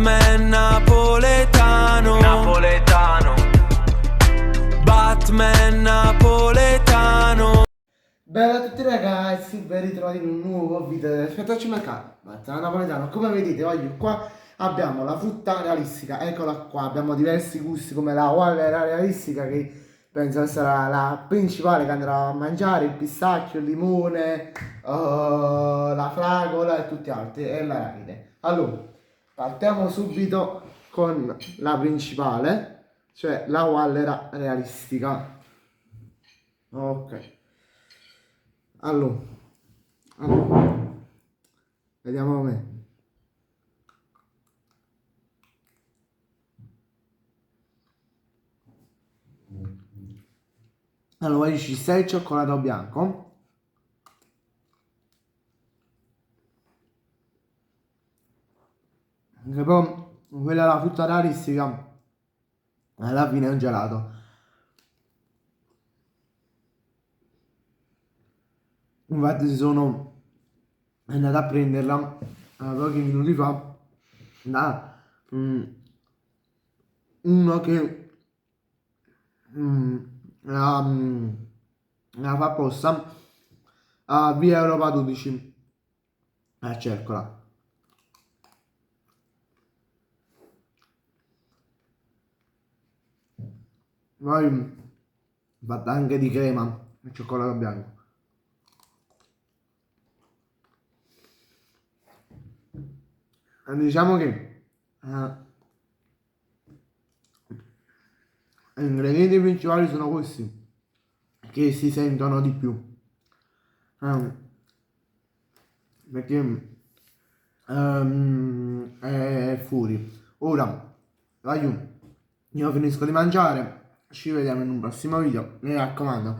Batman napoletano, napoletano. Batman napoletano. Bella a tutti ragazzi, ben ritrovati in un nuovo video del Fetocimacà, Batman napoletano. Come vedete, voglio qua abbiamo la frutta realistica, eccola qua, abbiamo diversi gusti come la Wallera realistica che penso sarà la principale che andrò a mangiare, il pistacchio, il limone, la fragola e tutti altri e l'arachide. Allora, partiamo subito con la principale, cioè la Wallera realistica. Ok. Allora, vediamo com'è. Allora, ci sta il cioccolato bianco. Che poi quella è la frutta raristica. Alla fine è un gelato. Infatti sono andato a prenderla pochi minuti fa da uno che la, la fa apposta a via Europa 12 a Cercola. Poi fatta anche di crema e cioccolato bianco. Diciamo che gli ingredienti principali sono questi che si sentono di più, perché è fuori. Ora io finisco di mangiare, ci vediamo in un prossimo video. Mi raccomando,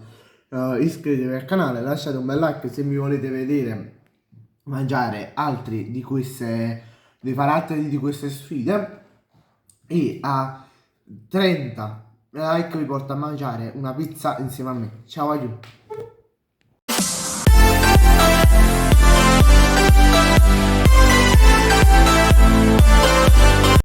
iscrivetevi al canale, lasciate un bel like se mi volete vedere mangiare altri di queste, di fare altre di queste sfide, e a 30 like vi porto a mangiare una pizza insieme a me. Ciao a tutti.